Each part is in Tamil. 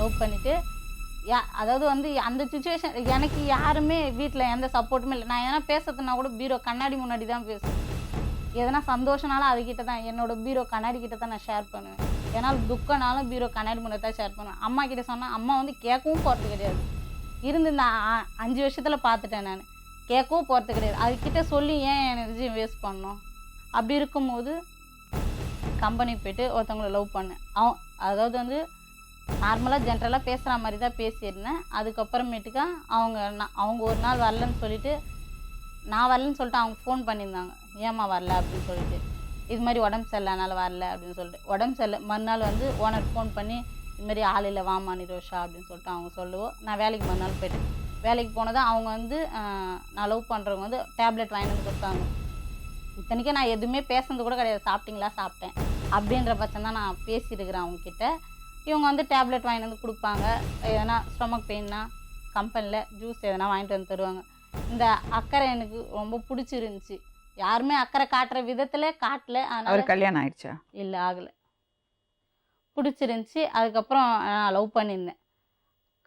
லவ் பண்ணிவிட்டு அதாவது வந்து அந்த சுச்சுவேஷன் எனக்கு யாருமே வீட்டில் எந்த சப்போர்ட்டுமே இல்லை. நான் எதனா பேசுறதுனா கூட பீரோ கண்ணாடி முன்னாடி தான் பேசுவேன். எதனா சந்தோஷனாலும் அதுக்கிட்ட தான் என்னோடய பீரோ கண்ணாடி கிட்ட தான் நான் ஷேர் பண்ணுவேன். ஏன்னா துக்கனாலும் பீரோ கண்ணாடி முன்னாடி தான் ஷேர் பண்ணுவேன். அம்மா கிட்ட சொன்னால் அம்மா வந்து கேட்கவும் போகிறது கிடையாது. இருந்து இந்த 5 வருஷத்தில் பார்த்துட்டேன் நான். கேட்கவும் போகிறது கிடையாது. அதுக்கிட்ட சொல்லி ஏன் எனர்ஜி வேஸ்ட் பண்ணோம். அப்படி இருக்கும்போது கம்பெனிக்கு போய்ட்டு ஒருத்தவங்களை லவ் பண்ணேன். அதாவது வந்து நார்மலாக ஜென்ரலாக பேசுகிற மாதிரி தான் பேசியிருந்தேன். அதுக்கப்புறமேட்டுக்கா அவங்க ஒரு நாள் வரலன்னு சொல்லிவிட்டு நான் வரலன்னு சொல்லிட்டு அவங்க ஃபோன் பண்ணியிருந்தாங்க. ஏம்மா வரல அப்படின்னு சொல்லிட்டு. இது மாதிரி உடம்பு சரியில்லை அதனால் வரல அப்படின்னு சொல்லிட்டு. உடம்பு சரியில்லை மறுநாள் வந்து ஓனர் ஃபோன் பண்ணி இதுமாரி ஆள் இல்லை வாமா நிரோஷா அப்படின்னு சொல்லிட்டு அவங்க சொல்லுவோம். நான் வேலைக்கு மறுநாள் போய்ட்டேன். வேலைக்கு போனதும் அவங்க வந்து நான் லவ் பண்ணுறவங்க வந்து டேப்லெட் வாங்கிட்டு வந்து கொடுத்தாங்க. இத்தனைக்கும் நான் எதுவுமே பேசுனது கூட கிடையாது. சாப்பிட்டீங்களா சாப்பிட்டேன் அப்படின்ற பட்சம் தான் நான் பேசியிருக்கிறேன் அவங்கக்கிட்ட. இவங்க வந்து டேப்லெட் வாங்கிட்டு வந்து கொடுப்பாங்க. எதனா ஸ்டொமக் பெயின்னா கம்பெனியில் ஜூஸ் எதனா வாங்கிட்டு வந்து தருவாங்க. இந்த அக்கறை எனக்கு ரொம்ப பிடிச்சிருந்துச்சி. யாருமே அக்கறை காட்டுற விதத்தில் காட்டல. அவர் கல்யாணம் ஆயிடுச்சா? இல்லை ஆகலை. பிடிச்சிருந்துச்சி. அதுக்கப்புறம் நான் லவ் பண்ணியிருந்தேன்.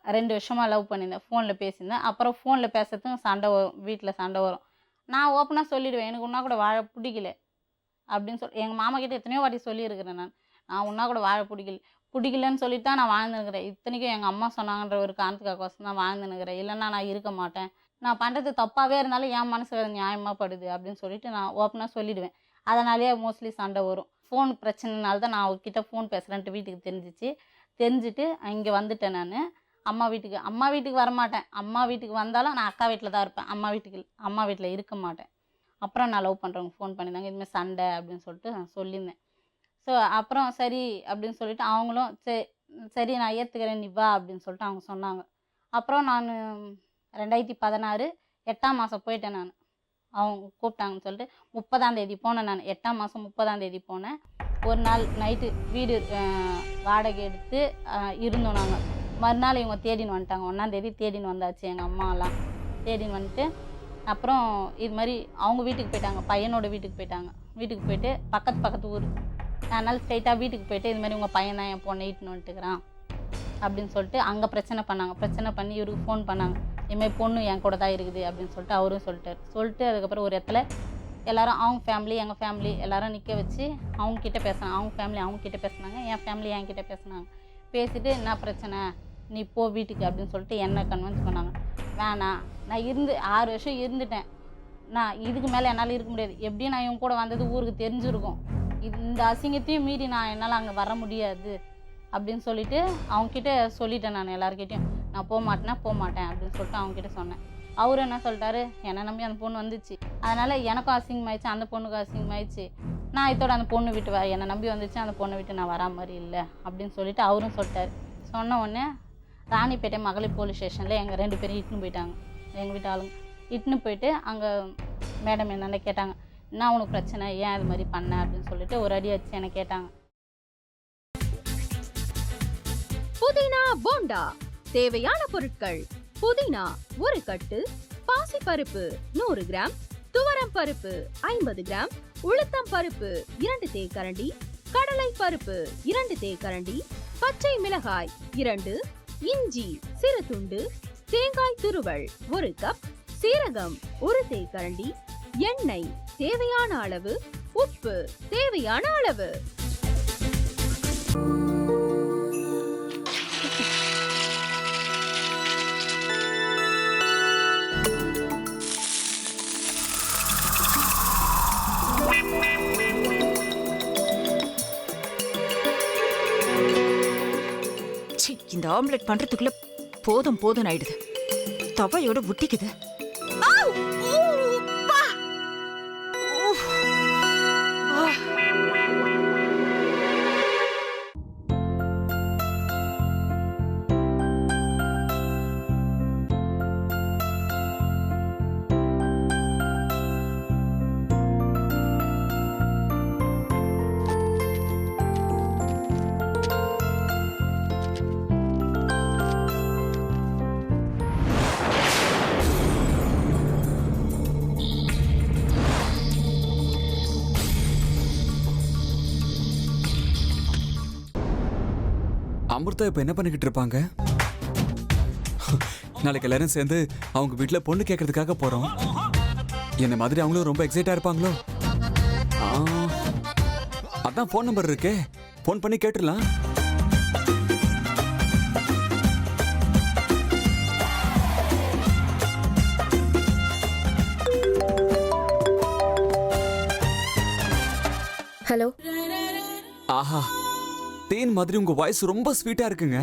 2 வருஷமாக லவ் பண்ணியிருந்தேன். ஃபோனில் பேசியிருந்தேன். அப்புறம் ஃபோனில் பேசுறதுக்கும் சண்டை வரும். வீட்டில் சண்டை வரும். நான் ஓப்பனாக சொல்லிவிடுவேன். எனக்கு உன்னா கூட வாழ பிடிக்கல அப்படின்னு எங்கள் மாமா கிட்ட எத்தனையோ வாட்டி சொல்லியிருக்கிறேன். நான் உன்னா கூட வாழ பிடிக்கலன்னு சொல்லிட்டு தான் நான் வாழ்ந்துருக்கிறேன். இத்தனைக்கும் எங்கள் அம்மா சொன்னாங்கன்ற ஒரு காரணத்துக்காகோசம் தான் வாழ்ந்துனுக்கிறேன். இல்லைன்னா நான் இருக்க மாட்டேன். நான் பண்ணுறது தப்பாகவே இருந்தாலும் என் மனசு நியாயமாக படுது அப்படின்னு சொல்லிட்டு நான் ஓப்பனாக சொல்லிவிடுவேன். அதனாலேயே மோஸ்ட்லி சண்டை வரும். ஃபோன் பிரச்சனைனால தான் நான் அவர்கிட்ட ஃபோன் பேசுகிறேன்ட்டு வீட்டுக்கு தெரிஞ்சிச்சு. தெரிஞ்சுட்டு இங்கே வந்துட்டேன் நான் அம்மா வீட்டுக்கு வரமாட்டேன். அம்மா வீட்டுக்கு வந்தாலும் நான் அக்கா வீட்டில் தான் இருப்பேன். அம்மா வீட்டில் இருக்க மாட்டேன். அப்புறம் நான் லவ் பண்ணுறவங்க ஃபோன் பண்ணியிருந்தாங்க. இதுமாதிரி சண்டை அப்படின்னு சொல்லிட்டு நான் சொல்லியிருந்தேன். ஸோ அப்புறம் சரி அப்படின்னு சொல்லிட்டு அவங்களும் சரி நான் ஏற்றுக்கிறேன் நீ வா அப்படின்னு சொல்லிட்டு அவங்க சொன்னாங்க. அப்புறம் நான் 2016 8ஆம் மாதம் போயிட்டேன். நான் அவங்க கூப்பிட்டாங்கன்னு சொல்லிட்டு 30ஆம் தேதி போனேன். நான் 8ஆம் மாதம் 30ஆம் தேதி போனேன். ஒரு நாள் நைட்டு வீடு வாடகை எடுத்து இருந்தோம் நாங்கள். மறுநாள் இவங்க தேடின்னு வந்துட்டாங்க. 1ஆம் தேதி தேடின்னு வந்தாச்சு எங்கள் அம்மாலாம். தேடின்னு வந்துட்டு அப்புறம் இது மாதிரி அவங்க வீட்டுக்கு போயிட்டாங்க. பையனோட வீட்டுக்கு போயிட்டாங்க. வீட்டுக்கு போயிட்டு பக்கத்து ஊர். அதனால் ஸ்ட்ரைட்டாக வீட்டுக்கு போயிட்டு இது மாதிரி உங்கள் பையன் தான் என் பொண்ணை இட்டுன்னு வந்துட்டுக்கிறான் அப்படின்னு சொல்லிட்டு அங்கே பிரச்சனை பண்ணாங்க. பிரச்சனை பண்ணி இவருக்கு ஃபோன் பண்ணாங்க. இதுமாதிரி பொண்ணு என் கூட தான் இருக்குது அப்படின்னு சொல்லிட்டு அவரும் சொல்லிட்டு அதுக்கப்புறம் ஒரு இடத்துல எல்லோரும் அவங்க ஃபேமிலி எங்கள் ஃபேமிலி எல்லோரும் நிற்க வச்சு அவங்கக்கிட்ட பேசினாங்க. அவங்க ஃபேமிலி அவங்கக்கிட்ட பேசினாங்க. என் ஃபேமிலி என்கிட்ட பேசினாங்க. பேசிவிட்டு என்ன பிரச்சனை நீ போ வீட்டுக்கு அப்படின்னு சொல்லிட்டு என்ன கன்வின்ஸ் பண்ணாங்க. வேணாம் நான் 6 வருஷம் இருந்துட்டேன். நான் இதுக்கு மேலே என்னால் இருக்க முடியாது. எப்படியும் நான் இவங்க கூட வந்தது ஊருக்கு தெரிஞ்சிருக்கும். இந்த அசிங்கத்தையும் மீறி நான் என்னால் அங்கே வர முடியாது அப்படின்னு சொல்லிட்டு அவங்கக்கிட்ட சொல்லிட்டேன். நான் எல்லாருக்கிட்டையும் நான் போக மாட்டேன் அப்படின்னு சொல்லிட்டு அவங்கக்கிட்ட சொன்னேன். அவரும் என்ன சொல்லிட்டாரு, என்னை நம்பி அந்த பொண்ணு வந்துச்சு, அதனால் எனக்கும் அசிங்கமாயிடுச்சு, அந்த பொண்ணுக்கும் அசிங்கமாயிடுச்சு, நான் இதோட அந்த பொண்ணு விட்டு என்னை நம்பி வந்துச்சு, அந்த பொண்ணை விட்டு நான் வரா மாதிரி இல்லை அப்படின்னு சொல்லிட்டு அவரும் சொல்லிட்டார். சொன்ன உடனே ராணிப்பேட்டை மகளிர் போலீஸ் ஸ்டேஷனில் எங்கள் 2 பேரும் இட்டுன்னு போயிட்டாங்க. எங்கள் வீட்டு ஆளுங்க இட்டுன்னு போயிட்டு அங்கே மேடம் என்னென்ன கேட்டாங்க, என்ன உனக்கு பிரச்சனை, ஏன் இது மாதிரி பண்ண அப்படின்னு சொல்லிட்டு ஒரு அடி அடிச்சு என்னை கேட்டாங்க. புதினா போண்டா தேவையான பொருட்கள்: புதினா 1 கட்டு, பாசிப்பருப்பு 100 கிராம், துவரம் பருப்பு 50 கிராம், உளுத்தம் பருப்பு 2 தேக்கரண்டி, கடலை பருப்பு 2 தேக்கரண்டி, பச்சை மிளகாய் 2, இஞ்சி சிறு துண்டு, தேங்காய் துருவல் 1 கப், சீரகம் 1 தேக்கரண்டி, எண்ணெய் தேவையான அளவு, உப்பு தேவையான அளவு. இந்த ஆம்லெட் பண்றதுக்குள்ள போதும் ஆயிடுது. தவையோட ஒட்டிக்குது. அமிர்தா இப்ப என்ன பண்ணிக்கிட்டு இருப்பாங்க? நாளைக்கு எல்லாரும் சேர்ந்து அவங்க வீட்ல பொண்ணு கேட்கறதுக்காக போறோம். என்ன மாதிரி அவங்களும் ரொம்ப எக்ஸைட்டா இருப்பாங்களோ? ஆ, அதான் ஃபோன் நம்பர் இருக்கே, ஃபோன் பண்ணி கேட்டுடலாம். ஹலோ. ஆஹா, தேன் மாதிரி உங்க வாய்ஸ் ரொம்ப ஸ்வீட்டா இருக்குங்க.